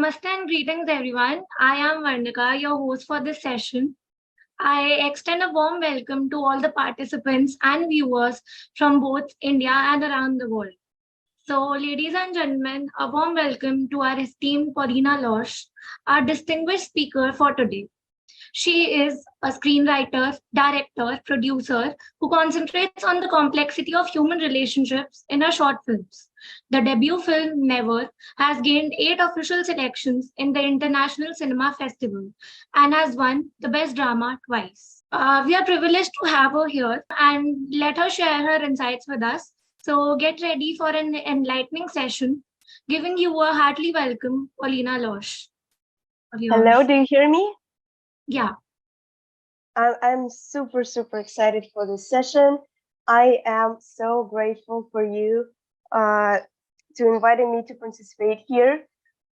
Namaste and greetings, everyone. I am Varnika, your host for this session. I extend a warm welcome to all the participants and viewers from both India and around the world. So, ladies and gentlemen, a warm welcome to our esteemed Polina Lozh, our distinguished speaker for today. She is a screenwriter, director, producer who concentrates on the complexity of human relationships in her short films. The debut film, Never, has gained 8 official selections in the International Cinema Festival and has won the Best Drama twice. We are privileged to have her here and let her share her insights with us. So get ready for an enlightening session, giving you a heartily welcome, Polina Lozh. Hello, do you hear me? Yeah. I'm super excited for this session. I am so grateful for you to inviting me to participate here.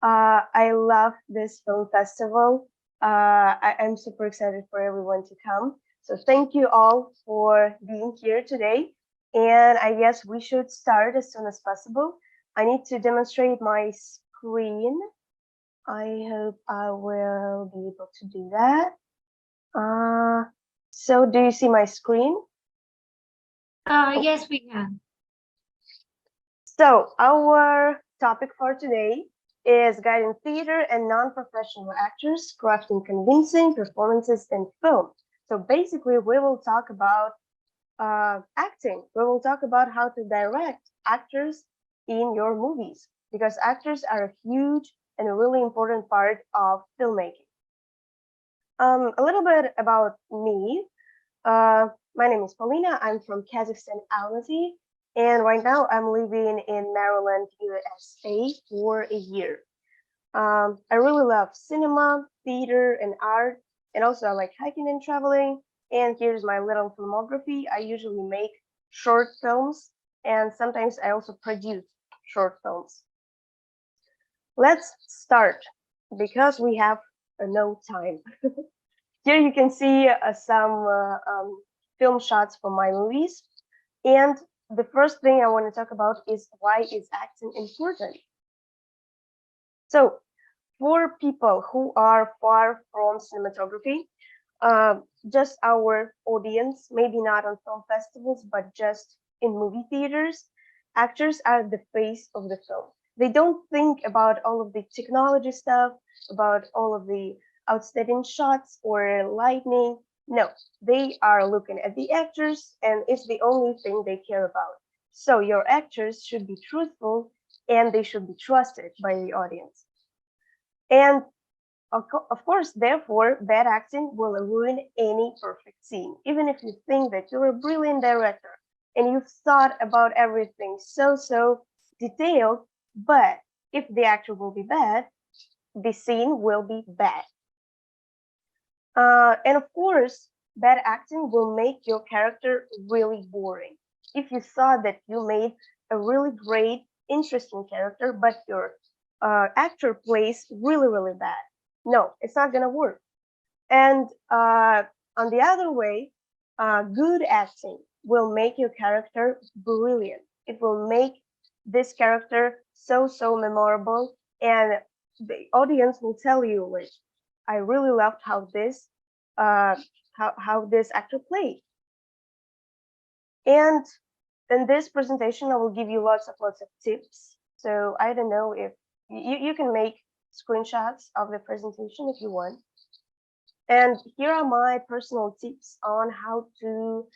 I love this film festival. I'm super excited for everyone to come. So thank you all for being here today. And I guess we should start as soon as possible. I need to demonstrate my screen. I hope I will be able to do that. So do you see my screen? Yes, we can. So our topic for today is guiding theater and non-professional actors crafting convincing performances in film. So basically, we will talk about acting. We will talk about how to direct actors in your movies, because actors are a huge and a really important part of filmmaking. A little bit about me. My name is Polina. I'm from Kazakhstan, Almaty, and right now I'm living in Maryland, USA for a year. I really love cinema, theater, and art, and also I like hiking and traveling. And here's my little filmography. I usually make short films, and sometimes I also produce short films. Let's start, because we have no time. Here you can see some film shots from my movies. And the first thing I want to talk about is, why is acting important? So for people who are far from cinematography, just our audience, maybe not on film festivals, but just in movie theaters, actors are the face of the film. They don't think about all of the technology stuff, about all of the outstanding shots or lighting. No, they are looking at the actors, and it's the only thing they care about. So your actors should be truthful, and they should be trusted by the audience. And of course, therefore, bad acting will ruin any perfect scene. Even if you think that you're a brilliant director and you've thought about everything so detailed, but if the actor will be bad, the scene will be bad. And of course, bad acting will make your character really boring. If you thought that you made a really great, interesting character, but your actor plays really bad, no, it's not gonna work. And on the other way, good acting will make your character brilliant. It will make this character so memorable, and the audience will tell you, like, I really loved how this actor played. And in this presentation, I will give you lots of tips. So I don't know if you can make screenshots of the presentation if you want. And here are my personal tips on how to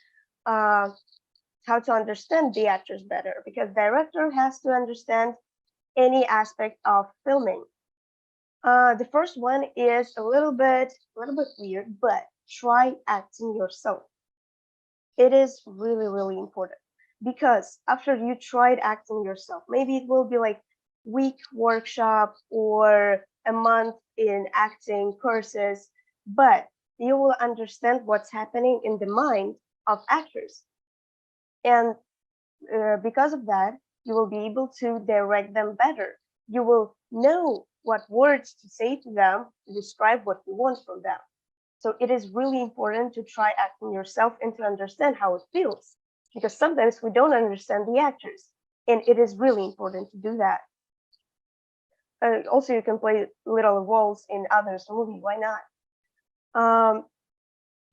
understand the actors better, because director has to understand any aspect of filming. The first one is a little bit weird, but try acting yourself. It is really important, because after you tried acting yourself, maybe it will be like week workshop or a month in acting courses, but you will understand what's happening in the mind of actors. And because of that, you will be able to direct them better. You will know what words to say to them to describe what you want from them. So it is really important to try acting yourself and to understand how it feels, because sometimes we don't understand the actors, and it is really important to do that. Also, you can play little roles in others' movie. Why not? Um,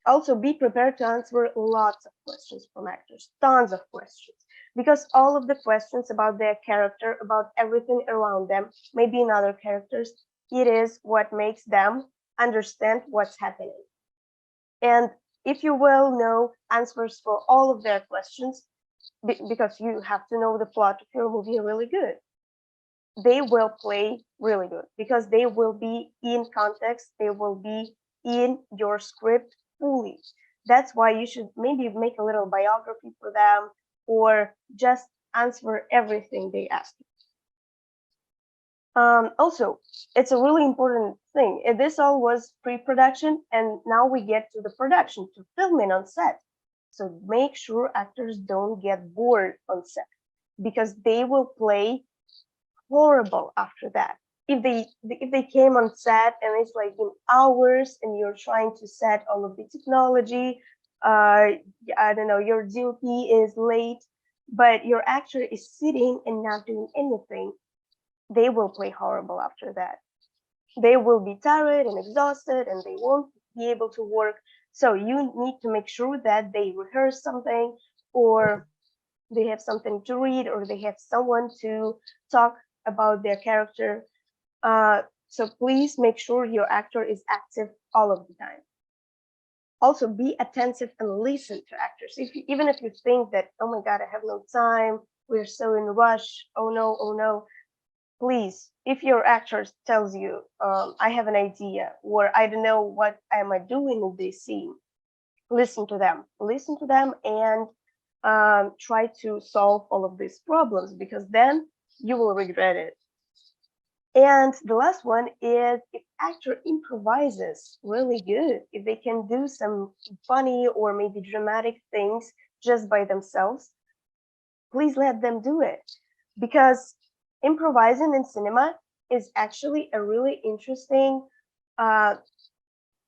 Also, be prepared to answer lots of questions from actors, tons of questions, because all of the questions about their character, about everything around them, maybe in other characters, it is what makes them understand what's happening. And if you will know answers for all of their questions, because you have to know the plot of your movie really good, they will play really good because they will be in context, they will be in your script fully. That's why you should maybe make a little biography for them or just answer everything they ask you. Also, it's a really important thing. This all was pre-production, and now we get to the production, to filming on set. So make sure actors don't get bored on set because they will play horrible after that. If they came on set and it's like in hours and you're trying to set all of the technology, I don't know, your DOP is late, but your actor is sitting and not doing anything, they will play horrible after that. They will be tired and exhausted and they won't be able to work. So you need to make sure that they rehearse something, or they have something to read, or they have someone to talk about their character. So please make sure your actor is active all of the time. Also, be attentive and listen to actors. Even if you think that, oh my God, I have no time, we're so in a rush, oh no, please, if your actor tells you, I have an idea, or I don't know what am I doing in this scene, listen to them. Listen to them and try to solve all of these problems, because then you will regret it. And the last one is, if actor improvises really good, if they can do some funny or maybe dramatic things just by themselves, please let them do it. Because improvising in cinema is actually a really interesting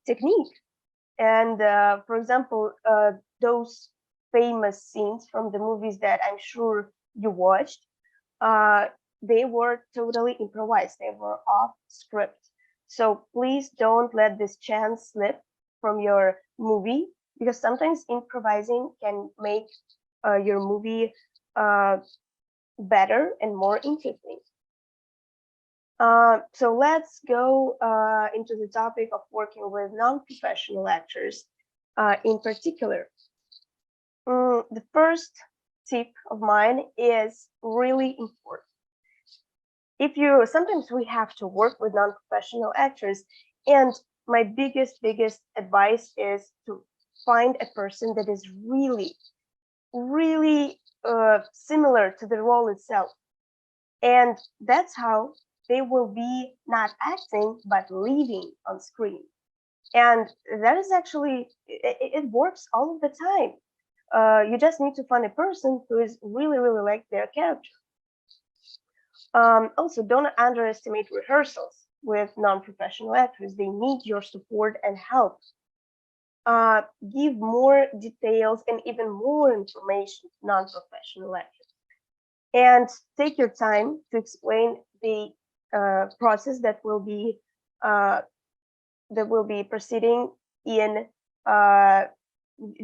technique. And for example, those famous scenes from the movies that I'm sure you watched, they were totally improvised. They were off script. So please don't let this chance slip from your movie, because sometimes improvising can make your movie better and more interesting. So let's go into the topic of working with non-professional actors in particular. The first tip of mine is really important. Sometimes we have to work with non-professional actors, and my biggest advice is to find a person that is really, really similar to the role itself. And that's how they will be not acting, but living on screen. And that is actually, it works all of the time. You just need to find a person who is really, really like their character. Also, don't underestimate rehearsals with non-professional actors. They need your support and help. Give more details and even more information to non-professional actors. And take your time to explain the process that will be proceeding in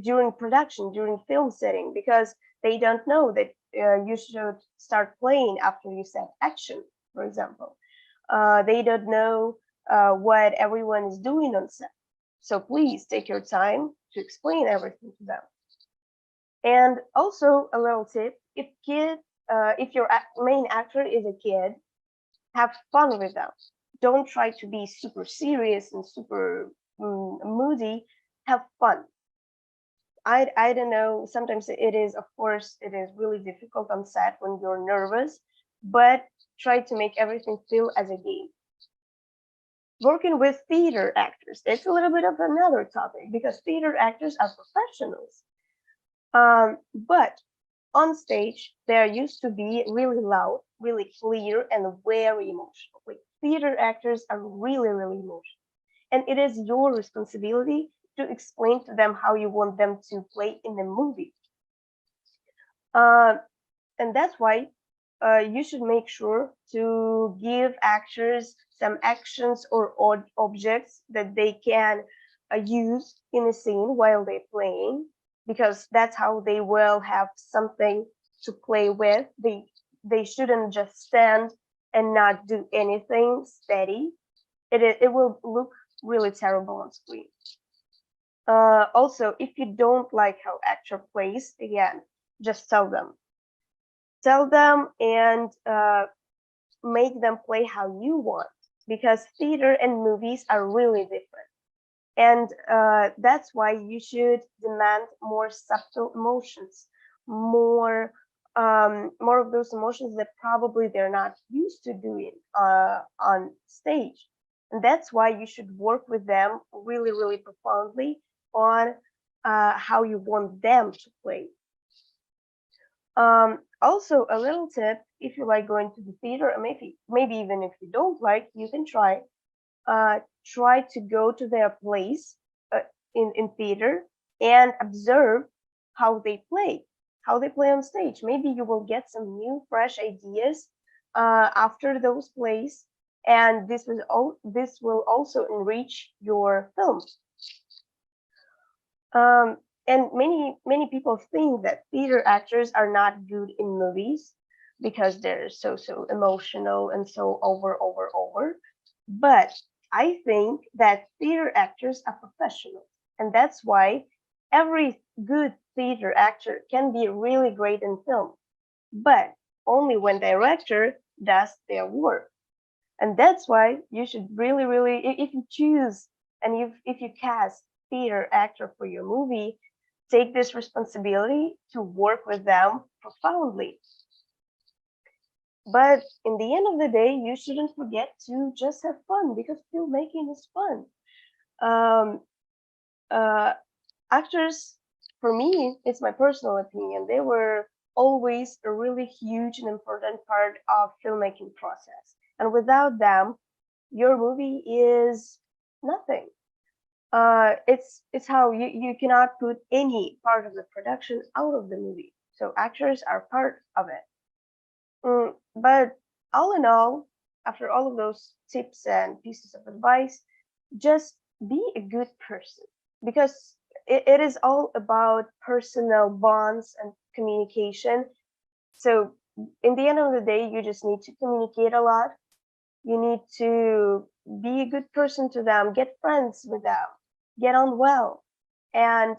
during production, during film setting, because they don't know that you should start playing after you set action, for example. They don't know what everyone is doing on set. So please take your time to explain everything to them. And also a little tip: if your main actor is a kid, have fun with them. Don't try to be super serious and super moody. Have fun. I don't know, sometimes it is, of course, it is really difficult on set when you're nervous, but try to make everything feel as a game. Working with theater actors, it's a little bit of another topic, because theater actors are professionals. But on stage, they're used to be really loud, really clear, and very emotional. Like, theater actors are really, really emotional. And it is your responsibility to explain to them how you want them to play in the movie. And that's why you should make sure to give actors some actions or objects that they can use in a scene while they're playing, because that's how they will have something to play with. They shouldn't just stand and not do anything steady. It will look really terrible on screen. Also, if you don't like how actor plays, again, just tell them and make them play how you want, because theater and movies are really different. And that's why you should demand more subtle emotions, more more of those emotions that probably they're not used to doing on stage. And that's why you should work with them really, really profoundly on how you want them to play. Also, a little tip: if you like going to the theater, or maybe even if you don't like, you can try to go to their place in theater and observe how they play on stage. Maybe you will get some new, fresh ideas after those plays, and this will also enrich your film. And many people think that theater actors are not good in movies because they're so emotional and so over. But I think that theater actors are professionals, and that's why every good theater actor can be really great in film, but only when director does their work. And that's why you should really, if you choose and if you cast theater actor for your movie, take this responsibility to work with them profoundly. But in the end of the day, you shouldn't forget to just have fun, because filmmaking is fun. Um, uh, Actors, for me, it's my personal opinion, they were always a really huge and important part of filmmaking process. And without them, your movie is nothing. It's how you cannot put any part of the production out of the movie. So actors are part of it. But all in all, after all of those tips and pieces of advice, just be a good person, because it is all about personal bonds and communication. So in the end of the day, you just need to communicate a lot. You need to be a good person to them, get friends with them, get on well, and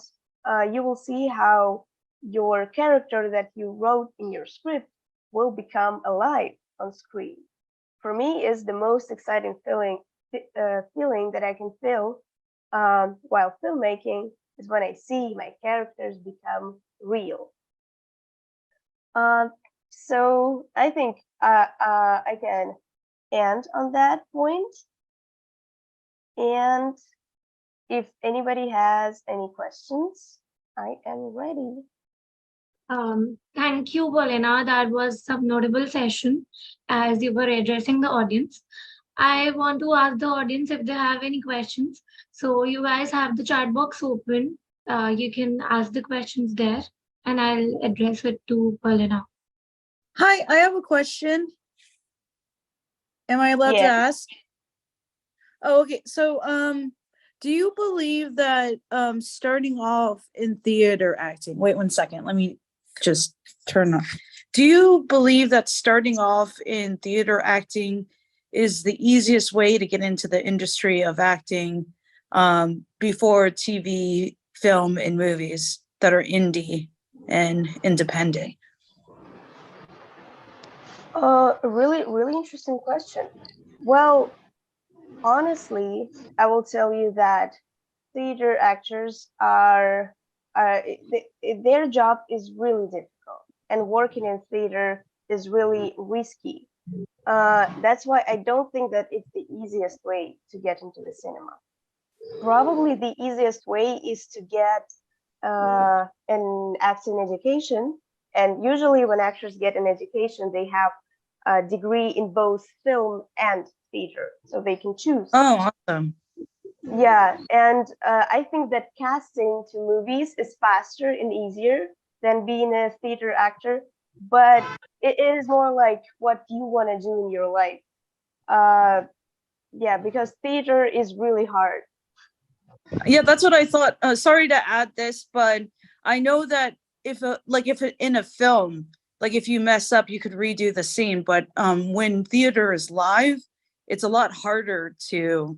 you will see how your character that you wrote in your script will become alive on screen. For me, is the most exciting feeling that I can feel while filmmaking is when I see my characters become real. Uh, so I think I can end on that point. And if anybody has any questions, I am ready. Thank you, Polina. That was some notable session as you were addressing the audience. I want to ask the audience if they have any questions. So you guys have the chat box open. You can ask the questions there, and I'll address it to Polina. Hi, I have a question. Am I allowed to ask? Oh, okay. So, do you believe that starting off in theater acting, wait 1 second, let me just turn on. Do you believe that starting off in theater acting is the easiest way to get into the industry of acting before TV, film, and movies that are indie and independent? Really interesting question. Well, honestly, I will tell you that theater actors their job is really difficult, and working in theater is really risky. That's why I don't think that it's the easiest way to get into the cinema. Probably the easiest way is to get an acting education. And usually when actors get an education, they have a degree in both film and theater, so they can choose. Oh, awesome. Yeah, and I think that casting to movies is faster and easier than being a theater actor, but it is more like what you want to do in your life. Yeah, because theater is really hard. Yeah, that's what I thought. Sorry to add this, but I know that if in a film, like if you mess up, you could redo the scene. But when theater is live, it's a lot harder to.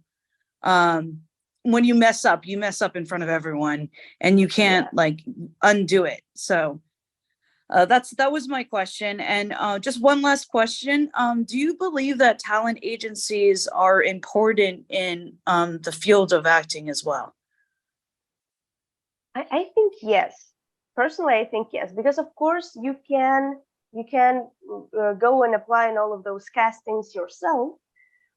When you mess up in front of everyone, and you can't like undo it. So that was my question. And just one last question. Do you believe that talent agencies are important in the field of acting as well? I think yes. Personally, I think yes, because of course you can go and apply in all of those castings yourself.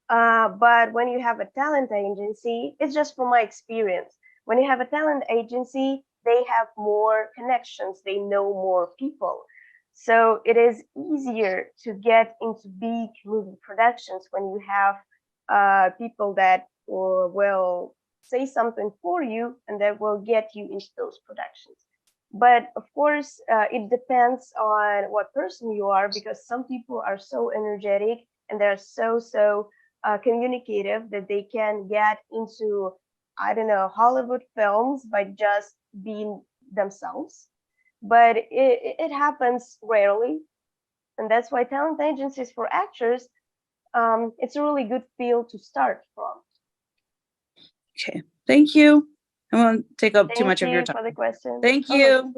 But when you have a talent agency, it's just from my experience. When you have a talent agency, they have more connections, they know more people. So it is easier to get into big movie productions when you have people that will say something for you and that will get you into those productions. But of course, it depends on what person you are, because some people are so energetic and they're so communicative that they can get into, I don't know, Hollywood films by just being themselves. But it happens rarely. And that's why talent agencies for actors, it's a really good field to start from. Okay, thank you. I won't take up too Thank much of your you time. for the question. Thank Oh, it's you.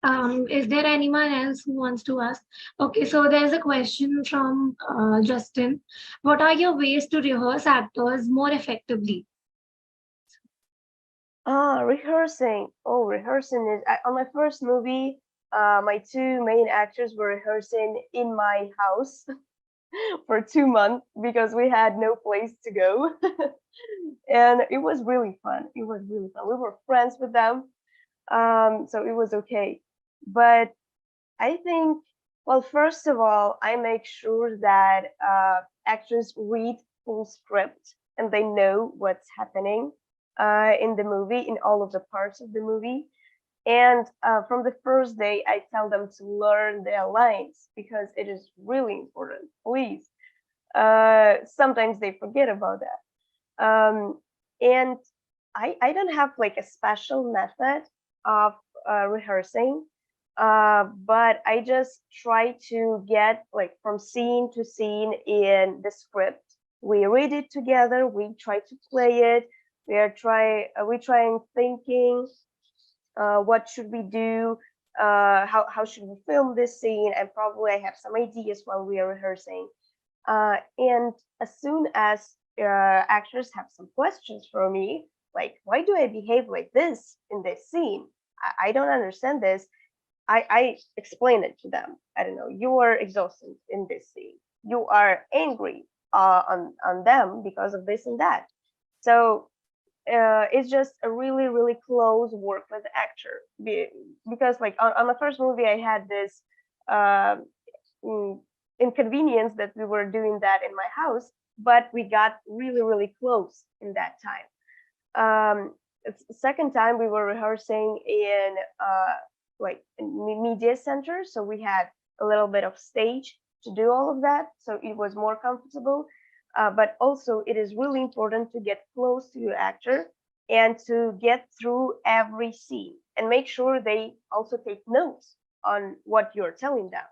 okay. Is there anyone else who wants to ask? Okay, so there's a question from Justin. What are your ways to rehearse actors more effectively? Rehearsing. Oh, rehearsing is on my first movie. My two main actors were rehearsing in my house for 2 months because we had no place to go. And it was really fun. It was really fun. We were friends with them, so it was okay. But I think, well, first of all, I make sure that actors read full script and they know what's happening in the movie, in all of the parts of the movie. And from the first day, I tell them to learn their lines because it is really important. Please. Sometimes they forget about that. And I don't have like a special method of rehearsing, but I just try to get like from scene to scene in the script. We read it together. We try to play it. We try and thinking what should we do, how should we film this scene, and probably I have some ideas while we are rehearsing. And as soon as actors have some questions for me, like why do I behave like this in this scene? I don't understand this. I explain it to them. I don't know. You are exhausted in this scene. You are angry on them because of this and that. So it's just a really close work with the actor, because like on the first movie I had this uh, inconvenience that we were doing that in my house, but we got really close in that time. It's the second time we were rehearsing in like media center, so we had a little bit of stage to do all of that, so it was more comfortable. But also it is really important to get close to your actor and to get through every scene and make sure they also take notes on what you're telling them,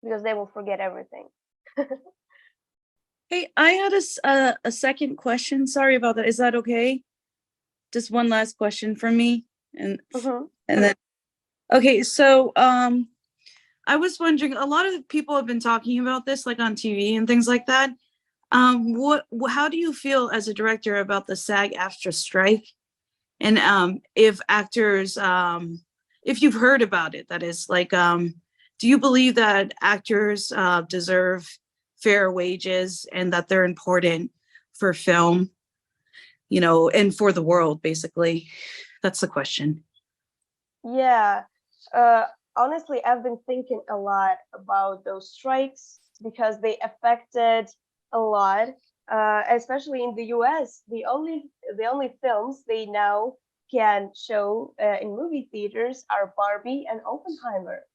because they will forget everything. Hey, I had a second question. Sorry about that. Is that okay? Just one last question from me, and then okay. So I was wondering. A lot of people have been talking about this, like on TV and things like that. How do you feel as a director about the SAG-AFTRA strike? And if actors, if you've heard about it, that is, like, do you believe that actors deserve fair wages and that they're important for film, and for the world, basically? That's the question. Yeah. Honestly, I've been thinking a lot about those strikes because they affected a lot, especially in the US. The only films they now can show in movie theaters are Barbie and Oppenheimer.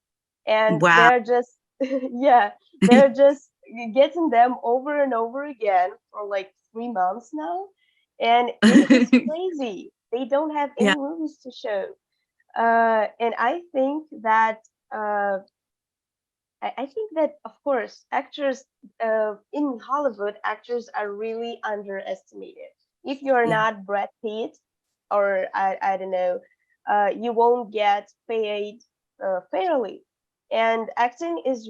and Wow. they're just yeah, they're just getting them over and over again for like 3 months now, and it's crazy. They don't have Yeah. any movies to show, and I think that uh, I think that, of course, actors in Hollywood, actors are really underestimated. If you're Yeah. not Brad Pitt, or I don't know, you won't get paid fairly. And acting is,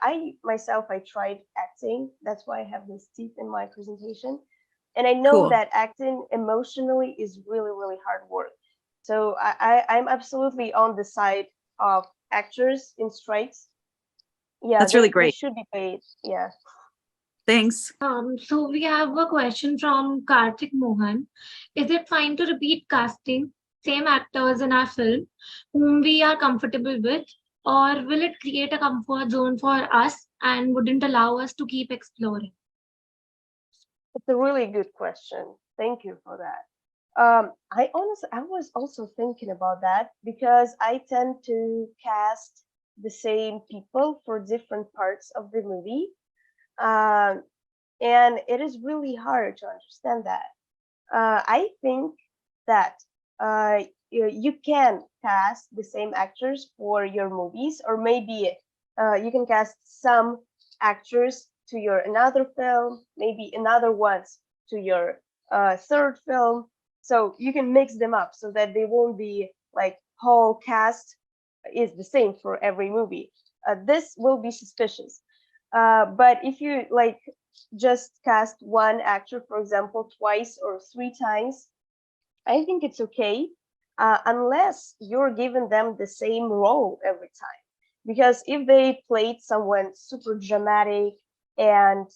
I myself, I tried acting. That's why I have this tip in my presentation. And I know Cool. that acting emotionally is really, really hard work. So I'm absolutely on the side of actors in strikes. Yeah, That's really they great. should be paid. Yeah. Thanks. So we have a question from Karthik Mohan. Is it fine to repeat casting same actors in our film whom we are comfortable with, or will it create a comfort zone for us and wouldn't allow us to keep exploring? It's a really good question. Thank you for that. I was also thinking about that because I tend to cast the same people for different parts of the movie. Um, and it is really hard to understand that. I think that you can cast the same actors for your movies, or maybe you can cast some actors to your another film, maybe another ones to your third film. So you can mix them up so that they won't be like whole cast is the same for every movie. This will be suspicious. But if you like just cast one actor, for example, twice or 3 times, I think it's okay, unless you're giving them the same role every time. Because if they played someone super dramatic and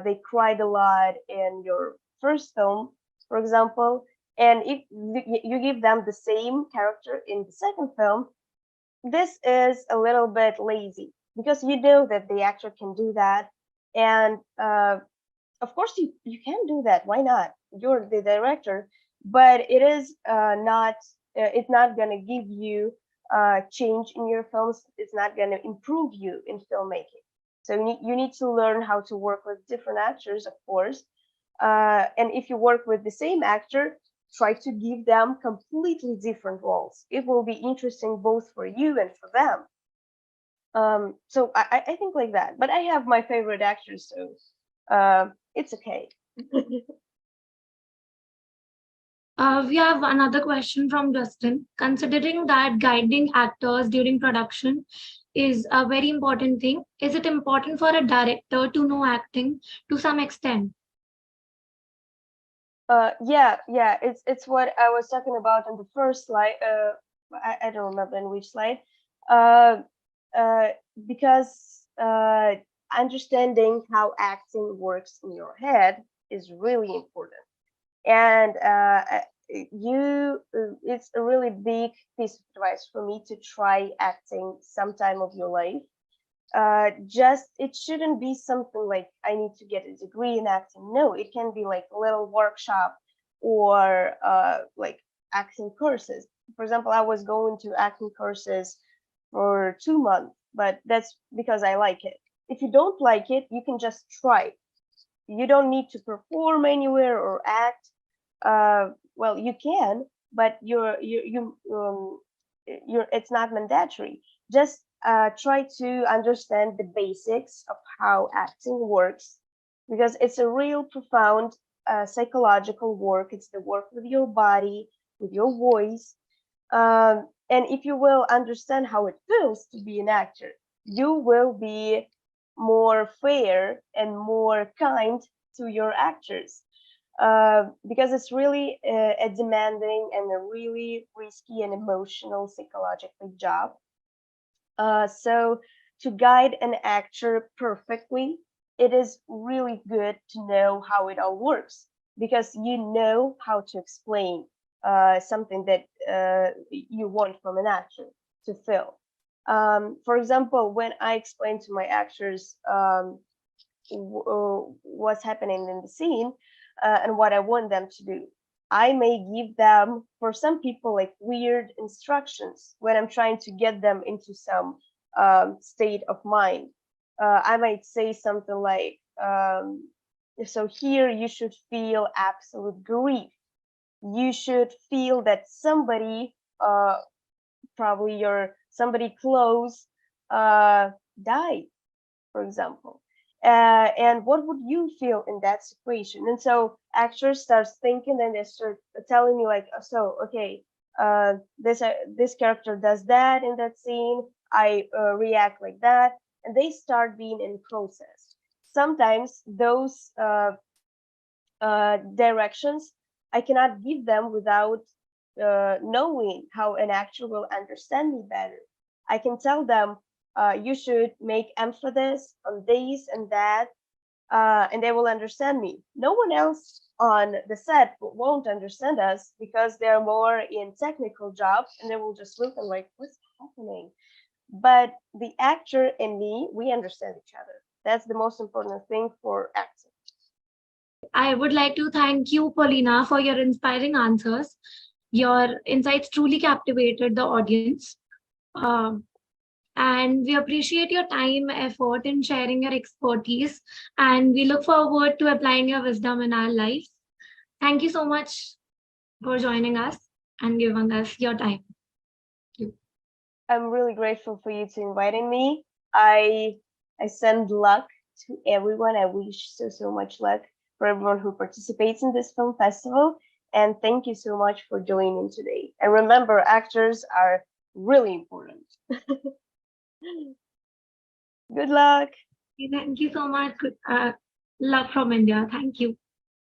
they cried a lot in your first film, for example, and if you give them the same character in the second film, this is a little bit lazy because you know that the actor can do that. And of course, you can do that. Why not? You're the director, but it is not. It's not going to give you change in your films. It's not going to improve you in filmmaking. So you need to learn how to work with different actors, of course. And if you work with the same actor, try to give them completely different roles. It will be interesting both for you and for them. So I think like that. But I have my favorite actors, so it's okay. We have another question from Justin. Considering that guiding actors during production is a very important thing, is it important for a director to know acting to some extent? Yeah, it's what I was talking about in the first slide. I don't remember in which slide. Uh, uh, because understanding how acting works in your head is really important. And it's a really big piece of advice for me to try acting sometime of your life. Just it shouldn't be something like I need to get a degree in acting. No, it can be like a little workshop or like acting courses. For example, I was going to acting courses for 2 months, but that's because I like it. If you don't like it, you can just try. You don't need to perform anywhere or act. Well, you can, but you're it's not mandatory. Just try to understand the basics of how acting works, because it's a real profound psychological work. It's the work with your body, with your voice, and if you will understand how it feels to be an actor, you will be more fair and more kind to your actors, because it's really a demanding and a really risky and emotional psychological job. So to guide an actor perfectly, it is really good to know how it all works, because you know how to explain something that you want from an actor to fill. For example, when I explain to my actors what's happening in the scene and what I want them to do, I may give them, for some people, like weird instructions when I'm trying to get them into some state of mind. I might say something like, so here you should feel absolute grief. You should feel that somebody, probably somebody close, died, for example. And what would you feel in that situation? And so actor starts thinking, and they start telling me like, so okay, this character does that in that scene. I react like that, and they start being in process. Sometimes those directions I cannot give them without knowing how an actor will understand me better. I can tell them, you should make emphasis on this and that, and they will understand me. No one else on the set won't understand us because they're more in technical jobs, and they will just look and like, what's happening? But the actor and me, we understand each other. That's the most important thing for acting. I would like to thank you, Polina, for your inspiring answers. Your insights truly captivated the audience. Um, and we appreciate your time, effort in sharing your expertise. And we look forward to applying your wisdom in our lives. Thank you so much for joining us and giving us your time. Thank you. I'm really grateful for you to inviting me. I send luck to everyone. I wish so much luck for everyone who participates in this film festival. And thank you so much for joining today. And remember, actors are really important. Good luck. Thank you so much. Love from India. Thank you.